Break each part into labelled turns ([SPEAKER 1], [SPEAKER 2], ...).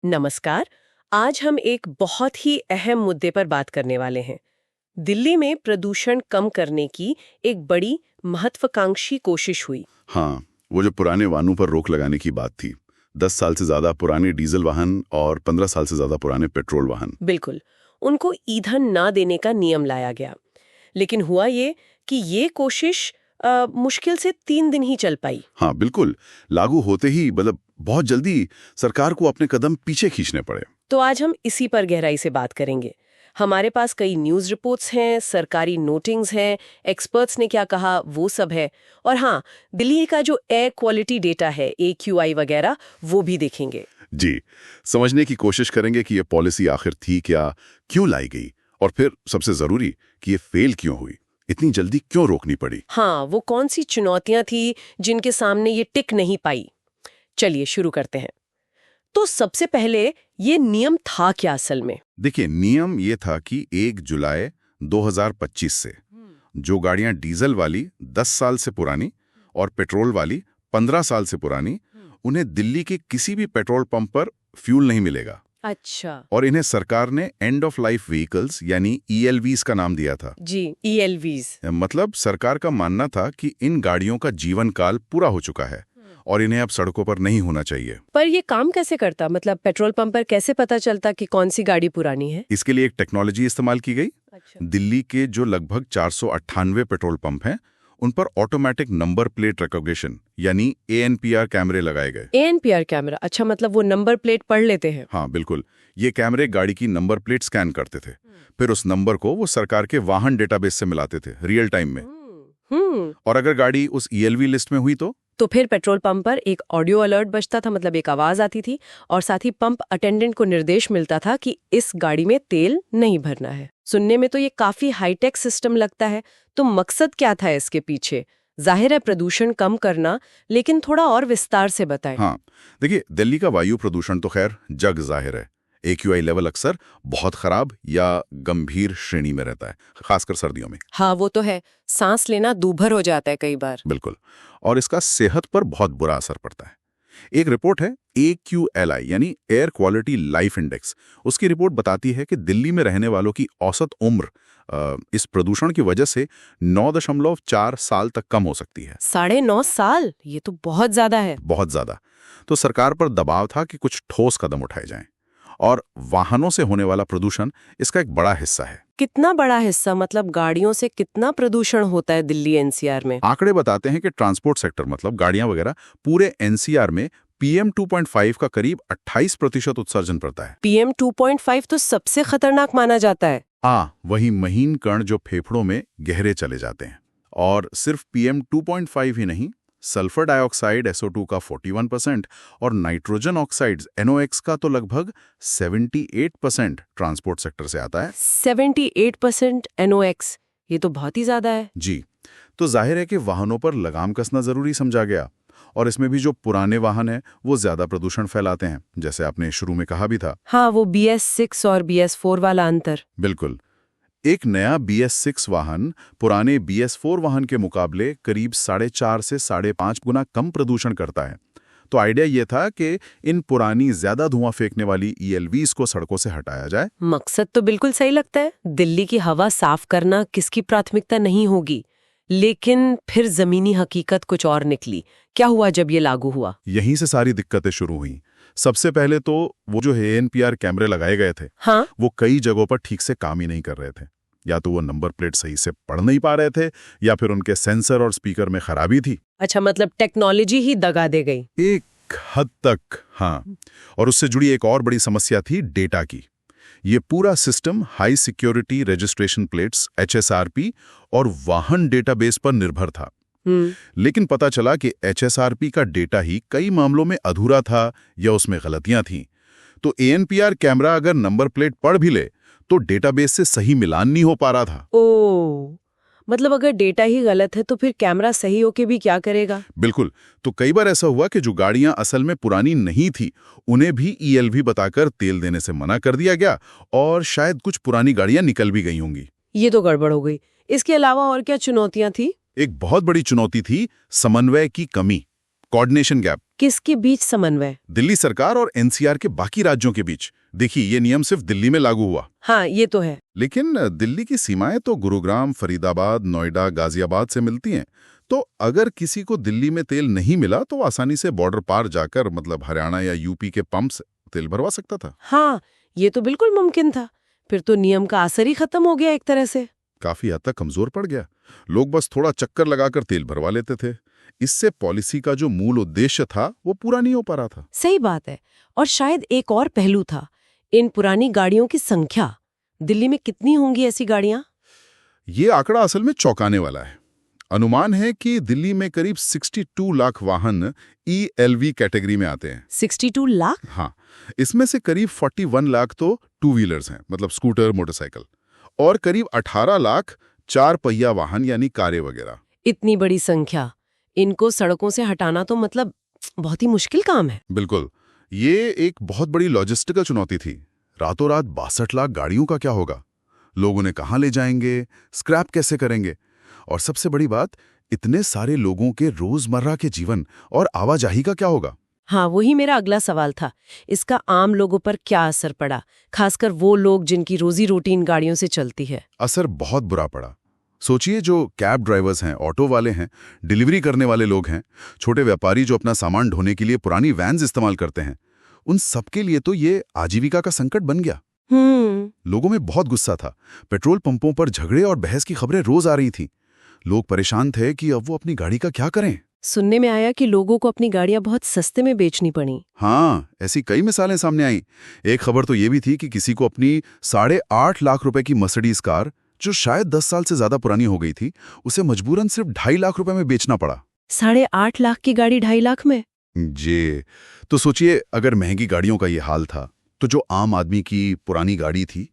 [SPEAKER 1] नमस्कार। आज हम एक बहुत ही अहम मुद्दे पर बात करने वाले हैं। दिल्ली में प्रदूषण कम करने की एक बड़ी महत्वाकांक्षी कोशिश हुई।
[SPEAKER 2] हाँ, वो जो पुराने वाहनों पर रोक लगाने की बात थी। 10 साल से ज्यादा पुराने डीजल वाहन और 15 साल से ज्यादा पुराने पेट्रोल वाहन।
[SPEAKER 1] बिल्कुल, उनको ईंधन ना देने का नियम लाया गया। लेकिन हुआ ये कि ये कोशिश मुश्किल से 3 दिन ही चल पाई।
[SPEAKER 2] हाँ बिल्कुल, लागू होते ही बहुत जल्दी सरकार को अपने कदम पीछे खींचने पड़े।
[SPEAKER 1] तो आज हम इसी पर गहराई से बात करेंगे। हमारे पास कई न्यूज़ रिपोर्ट्स हैं, सरकारी नोटिंग्स हैं, एक्सपर्ट्स ने क्या कहा वो सब है। और हाँ, दिल्ली का जो एयर क्वालिटी डेटा है, AQI वगैरह, वो भी देखेंगे।
[SPEAKER 2] जी, समझने की कोशिश करेंगे कि ये पॉलिसी आखिर थी क्या, क्यों लाई गई, और फिर सबसे जरूरी कि ये फेल क्यों हुई, इतनी जल्दी क्यों रोकनी पड़ी।
[SPEAKER 1] हाँ, वो कौन सी चुनौतियां थी जिनके सामने ये टिक नहीं पाई। चलिए शुरू करते हैं। तो सबसे पहले ये नियम था क्या असल में?
[SPEAKER 2] देखिए, नियम ये था कि 1 जुलाई 2025 से जो गाड़ियां डीजल वाली 10 साल से पुरानी और पेट्रोल वाली 15 साल से पुरानी, उन्हें दिल्ली के किसी भी पेट्रोल पंप पर फ्यूल नहीं मिलेगा।
[SPEAKER 1] अच्छा।
[SPEAKER 2] और इन्हें सरकार ने एंड ऑफ लाइफ व्हीकल्स यानी ELVs का नाम दिया था।
[SPEAKER 1] जी, ELVs।
[SPEAKER 2] मतलब सरकार का मानना था कि इन गाड़ियों का जीवन काल पूरा हो चुका है और इन्हें अब सड़कों पर नहीं होना चाहिए।
[SPEAKER 1] पर ये काम कैसे करता? मतलब पेट्रोल पंप पर कैसे पता चलता कि कौन सी गाड़ी पुरानी है?
[SPEAKER 2] इसके लिए एक टेक्नोलॉजी इस्तेमाल की गई।
[SPEAKER 1] अच्छा।
[SPEAKER 2] दिल्ली के जो लगभग 498 पेट्रोल पंप हैं, उन पर ऑटोमेटिक नंबर प्लेट रिकॉग्निशन यानी ANPR कैमरे लगाए गए।
[SPEAKER 1] ANPR camera? अच्छा, मतलब वो नंबर प्लेट पढ़ लेते हैं।
[SPEAKER 2] हाँ बिल्कुल, ये कैमरे गाड़ी की नंबर प्लेट स्कैन करते थे, फिर उस नंबर को वो सरकार के वाहन डेटाबेस से मिलाते थे रियल टाइम में। और अगर गाड़ी उस ELV लिस्ट में हुई तो
[SPEAKER 1] फिर पेट्रोल पंप पर एक ऑडियो अलर्ट बजता था, मतलब एक आवाज आती थी, और साथ ही पंप अटेंडेंट को निर्देश मिलता था कि इस गाड़ी में तेल नहीं भरना है। सुनने में तो ये काफी हाईटेक सिस्टम लगता है। तो मकसद क्या था इसके पीछे? जाहिर है प्रदूषण कम करना, लेकिन थोड़ा और विस्तार से बताएं।
[SPEAKER 2] हाँ, देखिए, दिल्ली का वायु प्रदूषण तो खैर जग जाहिर है। AQI लेवल अक्सर बहुत खराब या गंभीर श्रेणी में रहता है, खासकर सर्दियों में।
[SPEAKER 1] हाँ, वो तो है। सांस लेना दूभर हो जाता है कई बार।
[SPEAKER 2] बिल्कुल, और इसका सेहत पर बहुत बुरा असर पड़ता है। एक रिपोर्ट है AQLI यानी एयर क्वालिटी लाइफ इंडेक्स। उसकी रिपोर्ट बताती है कि दिल्ली में रहने वालों की औसत उम्र इस प्रदूषण की वजह से 9.4 साल तक कम हो सकती है।
[SPEAKER 1] 9.5 साल? ये तो बहुत ज्यादा है।
[SPEAKER 2] बहुत ज्यादा। तो सरकार पर दबाव था कि कुछ ठोस कदम उठाए जाएं, और वाहनों से होने वाला प्रदूषण इसका एक बड़ा हिस्सा है।
[SPEAKER 1] कितना बड़ा हिस्सा? मतलब गाड़ियों से कितना प्रदूषण होता है दिल्ली NCR में?
[SPEAKER 2] आंकड़े बताते हैं कि ट्रांसपोर्ट सेक्टर मतलब गाड़ियां वगैरह पूरे NCR में PM 2.5 का करीब 28% उत्सर्जन करता है।
[SPEAKER 1] PM 2.5 तो सबसे खतरनाक माना जाता है।
[SPEAKER 2] वही महीन कण जो फेफड़ों में गहरे चले जाते हैं। और सिर्फ PM 2.5 ही नहीं, सल्फर डाइऑक्साइड SO2 का 41% और नाइट्रोजन ऑक्साइड्स NOx का तो लगभग 78% ट्रांसपोर्ट सेक्टर से आता है।
[SPEAKER 1] 78% NOx, ये तो बहुत ही ज्यादा है।
[SPEAKER 2] जी, तो जाहिर है कि वाहनों पर लगाम कसना जरूरी समझा गया। और इसमें भी जो पुराने वाहन हैं वो ज्यादा प्रदूषण फैलाते हैं, जैसे आपने शुरू में कहा भी था।
[SPEAKER 1] हाँ, वो BS6 और BS4 वाला अंतर।
[SPEAKER 2] बिल्कुल, एक नया BS6 वाहन पुराने BS4 वाहन के मुकाबले करीब 4.5 से 5.5 गुना कम प्रदूषण करता है। तो आइडिया ये था कि इन पुरानी ज्यादा धुआं फेंकने वाली ELVs को सड़कों से हटाया जाए।
[SPEAKER 1] मकसद तो बिल्कुल सही लगता है। दिल्ली की हवा साफ करना किसकी प्राथमिकता नहीं होगी। लेकिन फिर जमीनी हकीकत कुछ और निकली। क्या हुआ जब ये लागू हुआ?
[SPEAKER 2] यहीं से सारी दिक्कतें शुरू हुई। सबसे पहले तो वो जो ANPR कैमरे लगाए गए थे,
[SPEAKER 1] हाँ?
[SPEAKER 2] वो कई जगहों पर ठीक से काम ही नहीं कर रहे थे। या तो वो नंबर प्लेट सही से पढ़ नहीं पा रहे थे, या फिर उनके सेंसर और स्पीकर में खराबी थी।
[SPEAKER 1] अच्छा, मतलब टेक्नोलॉजी ही दगा दे गई।
[SPEAKER 2] एक हद तक हाँ। और उससे जुड़ी एक और बड़ी समस्या थी डेटा की। ये पूरा system high security registration plates HSRP और वाहन डेटाबेस पर निर्भर था। लेकिन पता चला कि HSRP का डेटा ही कई मामलों में अधूरा था या उसमें गलतियां थीं। तो ANPR कैमरा अगर नंबर प्लेट पढ़ भी ले तो डेटाबेस से सही मिलान नहीं हो पा रहा था।
[SPEAKER 1] ओह, मतलब अगर डेटा ही गलत है तो फिर कैमरा सही होके भी क्या करेगा?
[SPEAKER 2] बिल्कुल, तो कई बार ऐसा हुआ कि जो गाड़ियां असल में पुरानी नहीं थी उन्हें भी ELV बताकर तेल देने से मना कर दिया गया, और शायद कुछ पुरानी गाड़ियां निकल भी गई होंगी।
[SPEAKER 1] ये तो गड़बड़ हो गई। इसके अलावा और क्या चुनौतियां थी?
[SPEAKER 2] एक बहुत बड़ी चुनौती थी समन्वय की कमी, कोऑर्डिनेशन गैप।
[SPEAKER 1] किसके बीच समन्वय?
[SPEAKER 2] दिल्ली सरकार और एनसीआर के बाकी राज्यों के बीच। देखिए, ये नियम सिर्फ दिल्ली में लागू हुआ,
[SPEAKER 1] हाँ ये तो है।
[SPEAKER 2] लेकिन दिल्ली की सीमाएं तो गुरुग्राम, फरीदाबाद, नोएडा, गाजियाबाद से मिलती हैं। तो अगर किसी को दिल्ली में तेल नहीं मिला तो आसानी से बॉर्डर पार जाकर मतलब हरियाणा या यूपी के पंप से तेल भरवा सकता था।
[SPEAKER 1] हाँ, ये तो बिल्कुल मुमकिन था। फिर तो नियम का असर ही खत्म हो गया एक तरह से।
[SPEAKER 2] काफी हद तक कमजोर पड़ गया। लोग बस थोड़ा चक्कर लगाकर तेल भरवा लेते थे। इससे पॉलिसी का जो मूल उद्देश्य था वो पूरा नहीं हो पा रहा था।
[SPEAKER 1] सही बात है। और शायद एक और पहलू था, इन पुरानी गाड़ियों की संख्या। दिल्ली में कितनी होंगी ऐसी गाड़ियां?
[SPEAKER 2] ये आंकड़ा असल में चौंकाने वाला है। अनुमान है कि दिल्ली में करीब 62 लाख वाहन ELV कैटेगरी में आते हैं।
[SPEAKER 1] 62 लाख?
[SPEAKER 2] हाँ, इसमें से करीब 41 लाख तो टू व्हीलर्स हैं, मतलब स्कूटर, मोटरसाइकिल, और करीब 18 लाख चार पहिया वाहन यानी कारें वगैरह।
[SPEAKER 1] इतनी बड़ी संख्या, इनको सड़कों से हटाना तो मतलब बहुत ही मुश्किल काम है।
[SPEAKER 2] बिल्कुल, ये एक बहुत बड़ी लॉजिस्टिकल चुनौती थी। रातों रात 62 लाख गाड़ियों का क्या होगा? लोग उन्हें कहाँ ले जाएंगे? स्क्रैप कैसे करेंगे? और सबसे बड़ी बात, इतने सारे लोगों के रोजमर्रा के जीवन और आवाजाही का क्या होगा?
[SPEAKER 1] हाँ, वही मेरा अगला सवाल था। इसका आम लोगों पर क्या असर पड़ा, खासकर वो लोग जिनकी रोजी रोटी इन गाड़ियों से चलती है?
[SPEAKER 2] असर बहुत बुरा पड़ा। सोचिए, जो कैब ड्राइवर्स हैं, ऑटो वाले हैं, डिलीवरी करने वाले लोग हैं, छोटे व्यापारी जो अपना सामान ढोने के लिए पुरानी वैन्स इस्तेमाल करते हैं, उन सबके लिए तो ये आजीविका का संकट बन गया। लोगों में बहुत गुस्सा था। पेट्रोल पंपों पर झगड़े और बहस की खबरें रोज आ रही थीं। लोग परेशान थे कि अब वो अपनी गाड़ी का क्या करें।
[SPEAKER 1] सुनने में आया कि लोगों को अपनी गाड़ियां बहुत सस्ते में बेचनी पड़ी।
[SPEAKER 2] हाँ, ऐसी कई मिसालें सामने आई। एक खबर तो ये भी थी कि किसी को अपनी 8.5 लाख रुपए की मर्सिडीज कार, जो शायद 10 साल से ज्यादा पुरानी हो गई थी, उसे मजबूरन सिर्फ 2.5 लाख रुपए में बेचना पड़ा।
[SPEAKER 1] 8.5 लाख की गाड़ी 2.5 लाख में?
[SPEAKER 2] जी, तो सोचिए, अगर महंगी गाड़ियों का ये हाल था, तो जो आम आदमी की पुरानी गाड़ी थी,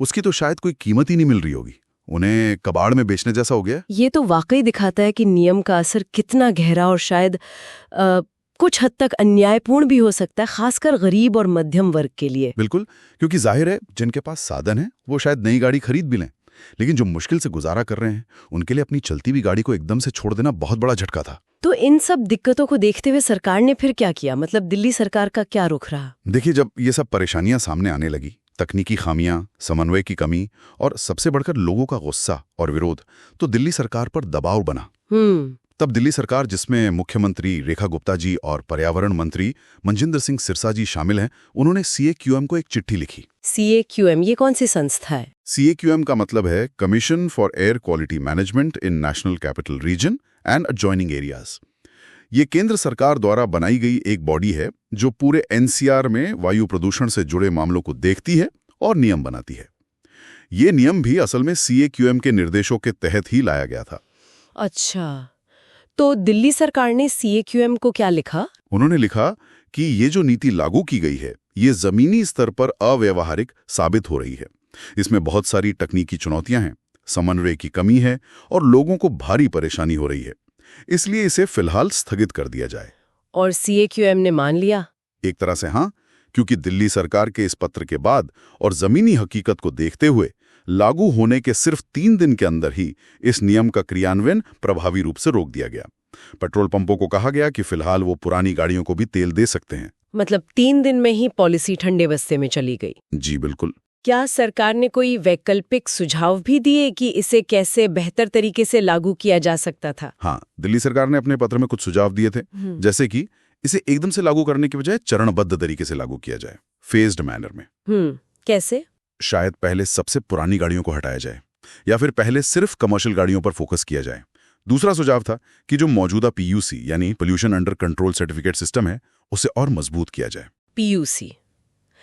[SPEAKER 2] उसकी तो शायद कोई कीमत ही नहीं मिल रही होगी। उन्हें कबाड़ में बेचने जैसा हो गया।
[SPEAKER 1] ये तो वाकई दिखाता है कि नियम का असर कितना गहरा और शायद कुछ हद तक अन्यायपूर्ण भी हो सकता है, खासकर गरीब और मध्यम वर्ग के लिए।
[SPEAKER 2] बिल्कुल, क्योंकि जाहिर है जिनके पास साधन है वो शायद नई गाड़ी खरीद भी लें, लेकिन जो मुश्किल से गुजारा कर रहे हैं उनके लिए अपनी चलती हुई गाड़ी को एकदम से छोड़ देना बहुत बड़ा झटका था।
[SPEAKER 1] तो इन सब दिक्कतों को देखते हुए सरकार ने फिर क्या किया? मतलब दिल्ली सरकार का क्या रुख रहा?
[SPEAKER 2] देखिए, जब ये सब परेशानियां सामने आने लगी, तकनीकी खामियां, समन्वय की कमी और सबसे बढ़कर लोगों का गुस्सा और विरोध, तो दिल्ली सरकार पर दबाव बना। तब दिल्ली सरकार, जिसमें मुख्यमंत्री रेखा गुप्ता जी और पर्यावरण मंत्री मनजिंदर सिंह सिरसा जी शामिल हैं, उन्होंने CAQM को एक चिट्ठी लिखी।
[SPEAKER 1] CAQM ये कौन सी संस्था है?
[SPEAKER 2] CAQM का मतलब है commission for air quality management in national capital region and adjoining areas. ये केंद्र सरकार द्वारा बनाई गई एक बॉडी है जो पूरे NCR में वायु प्रदूषण से जुड़े मामलों को देखती है और नियम बनाती है। ये नियम भी असल में CAQM के निर्देशों के तहत ही लाया गया था।
[SPEAKER 1] अच्छा, तो दिल्ली सरकार ने CAQM को क्या लिखा?
[SPEAKER 2] उन्होंने लिखा कि ये जो नीति लागू की गई है, ये जमीनी स्तर पर अव्यावहारिक साबित हो रही है। इसमें बहुत सारी तकनीकी चुनौतियां हैं, समन्वय की कमी है और लोगों को भारी परेशानी हो रही है। इसलिए इसे फिलहाल स्थगित कर दिया जाए।
[SPEAKER 1] और CAQM ने मान लिया?
[SPEAKER 2] एक तरह से हाँ, क्योंकि दिल्ली सरकार के इस पत्र के बाद और जमीनी हकीकत को देखते हुए लागू होने के सिर्फ 3 दिन के अंदर ही इस नियम का क्रियान्वयन प्रभावी रूप से रोक दिया गया। पेट्रोल पंपों को कहा गया कि फिलहाल वो पुरानी गाड़ियों को भी तेल दे सकते हैं।
[SPEAKER 1] मतलब 3 दिन में ही पॉलिसी ठंडे बस्ते में चली गई?
[SPEAKER 2] जी बिल्कुल।
[SPEAKER 1] क्या सरकार ने कोई वैकल्पिक सुझाव भी दिए कि इसे कैसे बेहतर तरीके से लागू किया जा सकता था?
[SPEAKER 2] हाँ, दिल्ली सरकार ने अपने पत्र में कुछ सुझाव दिए थे, जैसे कि इसे एकदम से लागू करने की बजाय चरणबद्ध तरीके से लागू किया जाए, फेज्ड मैनर में।
[SPEAKER 1] कैसे?
[SPEAKER 2] शायद पहले सबसे पुरानी गाड़ियों को हटाया जाए, या फिर पहले सिर्फ कमर्शियल गाड़ियों पर फोकस किया जाए। दूसरा सुझाव था कि जो मौजूदा PUC यानी pollution under control certificate system है, उसे और मजबूत किया जाए।
[SPEAKER 1] PUC,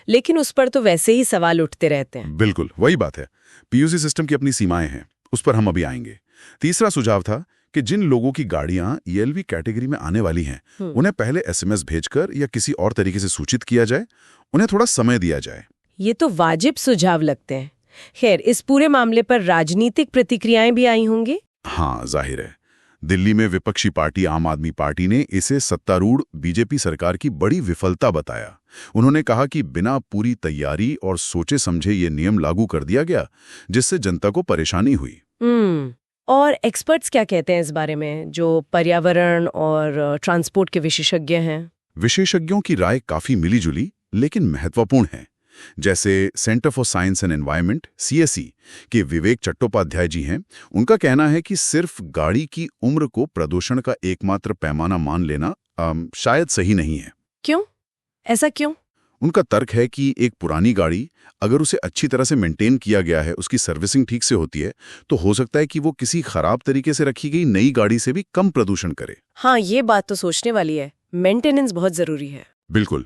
[SPEAKER 1] लेकिन उस पर तो वैसे ही सवाल उठते रहते हैं।
[SPEAKER 2] बिल्कुल वही बात है। PUC सिस्टम की अपनी सीमाएं हैं, उस पर हम अभी आएंगे। तीसरा सुझाव था कि जिन लोगों की गाड़ियां ELV कैटेगरी में आने वाली हैं, उन्हें पहले SMS भेजकर या किसी और तरीके से सूचित किया जाए, उन्हें थोड़ा समय दिया जाए।
[SPEAKER 1] ये तो वाजिब सुझाव लगते हैं। खैर, इस पूरे मामले पर राजनीतिक प्रतिक्रियाएं भी आई होंगी?
[SPEAKER 2] हाँ, जाहिर है। दिल्ली में विपक्षी पार्टी आम आदमी पार्टी ने इसे सत्तारूढ़ BJP सरकार की बड़ी विफलता बताया। उन्होंने कहा कि बिना पूरी तैयारी और सोचे समझे ये नियम लागू कर दिया गया, जिससे जनता को परेशानी हुई।
[SPEAKER 1] और एक्सपर्ट्स क्या कहते हैं इस बारे में, जो पर्यावरण और ट्रांसपोर्ट के विशेषज्ञ हैं?
[SPEAKER 2] विशेषज्ञों की राय काफी मिलीजुली लेकिन महत्वपूर्ण है। जैसे centre for science and environment CSE के विवेक चट्टोपाध्याय जी हैं, उनका कहना है कि सिर्फ गाड़ी की उम्र को प्रदूषण का एकमात्र पैमाना मान लेना शायद सही नहीं है।
[SPEAKER 1] क्यों? ऐसा क्यों?
[SPEAKER 2] उनका तर्क है कि एक पुरानी गाड़ी अगर उसे अच्छी तरह से मेंटेन किया गया है, उसकी सर्विसिंग ठीक से होती है, तो हो सकता है कि वो किसी खराब तरीके से रखी गई नई गाड़ी से भी कम प्रदूषण करे।
[SPEAKER 1] हाँ, ये बात तो सोचने वाली है। मेंटेनेंस बहुत जरूरी है।
[SPEAKER 2] बिल्कुल।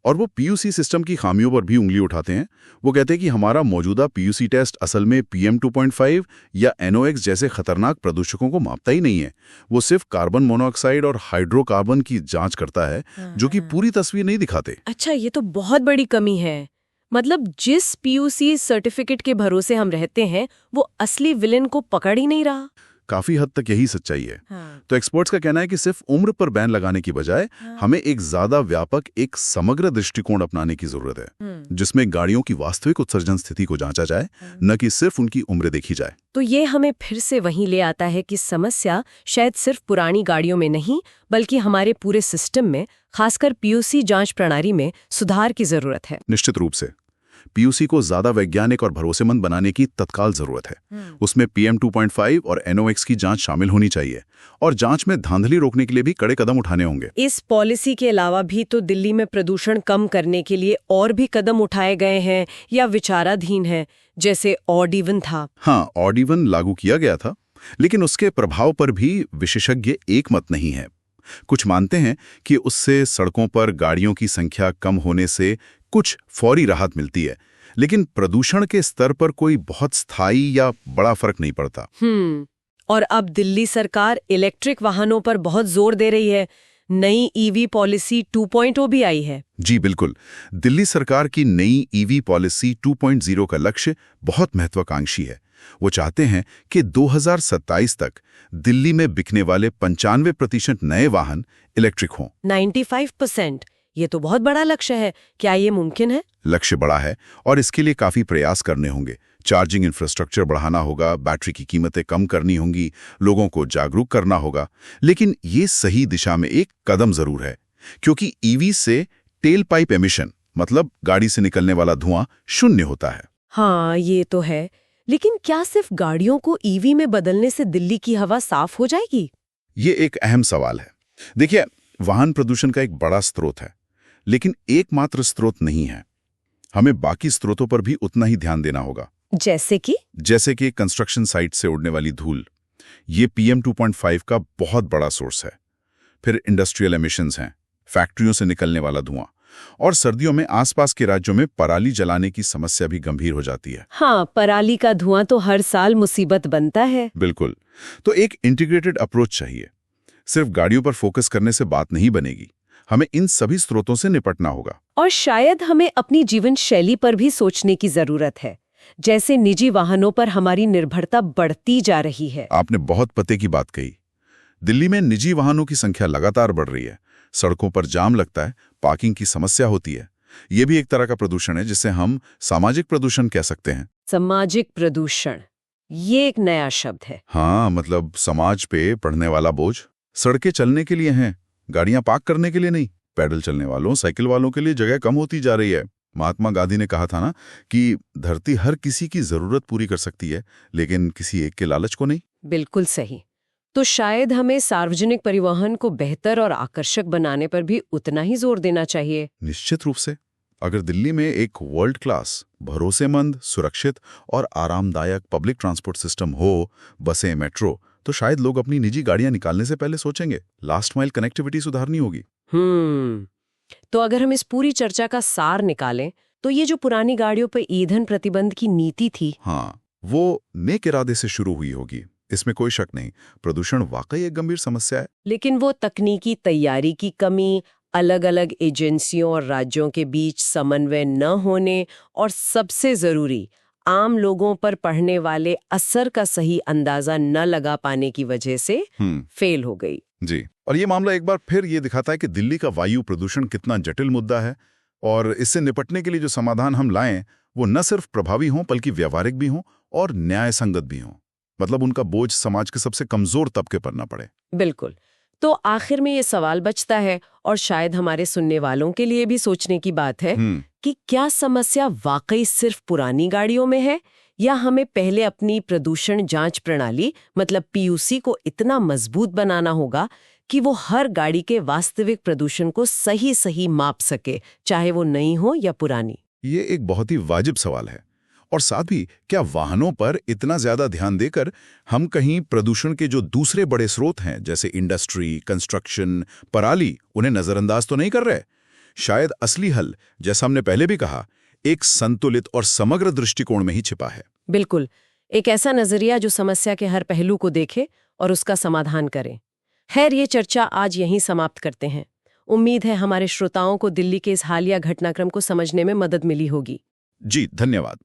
[SPEAKER 2] और वो PUC सिस्टम की खामियों पर भी उंगली उठाते हैं। वो कहते हैं कि हमारा मौजूदा PUC टेस्ट असल में PM 2.5 या NOx जैसे खतरनाक प्रदूषकों को मापता ही नहीं है। वो सिर्फ कार्बन मोनोऑक्साइड और हाइड्रोकार्बन की जांच करता है, जो कि पूरी तस्वीर नहीं दिखाते।
[SPEAKER 1] अच्छा, ये तो बहुत बड़ी कमी है। मतलब जिस PUC सर्टिफिकेट के भरोसे हम रहते हैं, वो असली विलेन को पकड़ ही नहीं रहा।
[SPEAKER 2] काफी हद तक यही सच्चाई है। तो एक्सपर्ट्स का कहना है कि सिर्फ उम्र पर बैन लगाने की बजाय हमें एक ज्यादा व्यापक, एक समग्र दृष्टिकोण अपनाने की जरूरत है, जिसमें गाड़ियों की वास्तविक उत्सर्जन स्थिति को जांचा जाए, न कि सिर्फ उनकी उम्र देखी जाए।
[SPEAKER 1] तो ये हमें फिर से वहीं ले आता है कि समस्या शायद सिर्फ पुरानी गाड़ियों में नहीं, बल्कि हमारे पूरे सिस्टम में, खासकर PUC जांच प्रणाली में सुधार की जरूरत है।
[SPEAKER 2] निश्चित रूप से PUC को ज्यादा वैज्ञानिक और भरोसेमंद बनाने की तत्काल जरूरत है। उसमें PM 2.5 और NOx की जांच शामिल होनी चाहिए, और जांच में धांधली रोकने के लिए भी कड़े कदम उठाने होंगे।
[SPEAKER 1] इस पॉलिसी के अलावा भी तो दिल्ली में प्रदूषण कम करने के लिए और भी कदम उठाए गए हैं या विचाराधीन हैं, जैसे ऑड इवन था।
[SPEAKER 2] हाँ, ऑड इवन लागू किया गया था, लेकिन उसके प्रभाव पर भी विशेषज्ञ एक मत नहीं है। कुछ मानते हैं कि उससे सड़कों पर गाड़ियों की संख्या कम होने से कुछ फौरी राहत मिलती है, लेकिन प्रदूषण के स्तर पर कोई बहुत स्थायी या बड़ा फर्क नहीं पड़ता।
[SPEAKER 1] और अब दिल्ली सरकार इलेक्ट्रिक वाहनों पर बहुत जोर दे रही है। नई EV पॉलिसी 2.0 भी आई है।
[SPEAKER 2] जी बिल्कुल। दिल्ली सरकार की नई EV पॉलिसी 2.0 का लक्ष्य बहुत महत्वाकांक्षी है। वो चाहते हैं कि 2027 तक दिल्ली में बिकने वाले 95% नए वाहन इलेक्ट्रिक हों।
[SPEAKER 1] 95%? ये तो बहुत बड़ा लक्ष्य है। क्या ये मुमकिन है?
[SPEAKER 2] लक्ष्य बड़ा है, और इसके लिए काफी प्रयास करने होंगे। चार्जिंग इंफ्रास्ट्रक्चर बढ़ाना होगा, बैटरी की कीमतें कम करनी होंगी, लोगों को जागरूक करना होगा। लेकिन ये सही दिशा में एक कदम जरूर है, क्योंकि EV से टेल पाइप एमिशन, मतलब गाड़ी से निकलने वाला धुआं, शून्य होता है।
[SPEAKER 1] हाँ, ये तो है। लेकिन क्या सिर्फ गाड़ियों को EV में बदलने से दिल्ली की हवा साफ हो जाएगी?
[SPEAKER 2] ये एक अहम सवाल है। देखिए, वाहन प्रदूषण का एक बड़ा स्रोत है, लेकिन एकमात्र स्रोत नहीं है। हमें बाकी स्रोतों पर भी उतना ही ध्यान देना होगा।
[SPEAKER 1] जैसे कि
[SPEAKER 2] कंस्ट्रक्शन साइट से उड़ने वाली धूल, ये PM 2.5 का बहुत बड़ा सोर्स है। फिर इंडस्ट्रियल एमिशंस हैं, फैक्ट्रियों से निकलने वाला धुआं, और सर्दियों में आसपास के राज्यों में पराली जलाने की समस्या भी गंभीर हो जाती है।
[SPEAKER 1] हाँ, पराली का धुआं तो हर साल मुसीबत बनता है।
[SPEAKER 2] बिल्कुल। तो एक इंटीग्रेटेड अप्रोच चाहिए। सिर्फ गाड़ियों पर फोकस करने से बात नहीं बनेगी, हमें इन सभी स्रोतों से निपटना होगा।
[SPEAKER 1] और शायद हमें अपनी जीवन शैली पर भी सोचने की जरूरत है। जैसे निजी वाहनों पर हमारी निर्भरता बढ़ती जा रही है।
[SPEAKER 2] आपने बहुत पते की बात कही। दिल्ली में निजी वाहनों की संख्या लगातार बढ़ रही है। सड़कों पर जाम लगता है, पार्किंग की समस्या होती है। ये भी एक तरह का प्रदूषण है, जिसे हम सामाजिक प्रदूषण कह सकते हैं।
[SPEAKER 1] सामाजिक प्रदूषण, ये एक नया शब्द है।
[SPEAKER 2] हाँ, मतलब समाज पे पड़ने वाला बोझ। सड़कें चलने के लिए हैं, गाड़ियां पार्क करने के लिए नहीं। पैदल चलने वालों, साइकिल वालों के लिए जगह कम होती जा रही है। महात्मा गांधी ने कहा था ना कि धरती हर किसी की जरूरत पूरी कर सकती है, लेकिन किसी एक के लालच को नहीं।
[SPEAKER 1] बिल्कुल सही। तो शायद हमें सार्वजनिक परिवहन को बेहतर और आकर्षक बनाने पर भी उतना ही जोर देना चाहिए।
[SPEAKER 2] निश्चित रूप से। अगर दिल्ली में एक वर्ल्ड क्लास, भरोसेमंद, सुरक्षित और आरामदायक पब्लिक ट्रांसपोर्ट सिस्टम हो, बसें, मेट्रो, तो शायद लोग अपनी निजी गाड़ियां निकालने से पहले सोचेंगे। लास्ट माइल कनेक्टिविटी सुधारनी होगी।
[SPEAKER 1] तो अगर हम इस पूरी चर्चा का सार निकालें, तो ये जो पुरानी गाड़ियों पर ईंधन प्रतिबंध की नीति थी,
[SPEAKER 2] हाँ, वो नेक इरादे से शुरू हुई होगी, इसमें कोई शक नहीं। प्रदूषण वाकई एक गंभीर समस्या है,
[SPEAKER 1] लेकिन वो तकनीकी तैयारी की कमी, अलग अलग एजेंसियों और राज्यों के बीच समन्वय न होने, और सबसे जरूरी, आम लोगों पर पड़ने वाले असर का सही अंदाजा न लगा पाने की वजह से फेल हो गई।
[SPEAKER 2] जी। और ये मामला एक बार फिर ये दिखाता है कि दिल्ली का वायु प्रदूषण कितना जटिल मुद्दा है, और इससे निपटने के लिए जो समाधान हम लाएं वो न सिर्फ प्रभावी हों बल्कि व्यावहारिक भी हों और न्याय संगत भी हों। मतलब उनका बोझ समाज के सबसे कमजोर तबके पर न पड़े।
[SPEAKER 1] बिल्कुल। तो आखिर में ये सवाल बचता है, और शायद हमारे सुनने वालों के लिए भी सोचने की बात है कि क्या समस्या वाकई सिर्फ पुरानी गाड़ियों में है, या हमें पहले अपनी प्रदूषण जांच प्रणाली मतलब पीयूसी को इतना मजबूत बनाना होगा कि वो हर गाड़ी के वास्तविक प्रदूषण को सही सही माप सके, चाहे वो नई हो या पुरानी।
[SPEAKER 2] ये एक बहुत ही वाजिब सवाल है। और साथ भी क्या वाहनों पर इतना ज्यादा ध्यान देकर हम कहीं प्रदूषण के जो दूसरे बड़े स्रोत हैं जैसे इंडस्ट्री, कंस्ट्रक्शन, पराली, उन्हें नजरअंदाज तो नहीं कर रहे? शायद असली हल, जैसा हमने पहले भी कहा, एक संतुलित और समग्र दृष्टिकोण में ही छिपा है।
[SPEAKER 1] बिल्कुल, एक ऐसा नजरिया जो समस्या के हर पहलू को देखे और उसका समाधान करे। खैर, ये चर्चा आज यहीं समाप्त करते हैं। उम्मीद है हमारे श्रोताओं को दिल्ली के इस हालिया घटनाक्रम को समझने में मदद मिली होगी।
[SPEAKER 2] जी, धन्यवाद।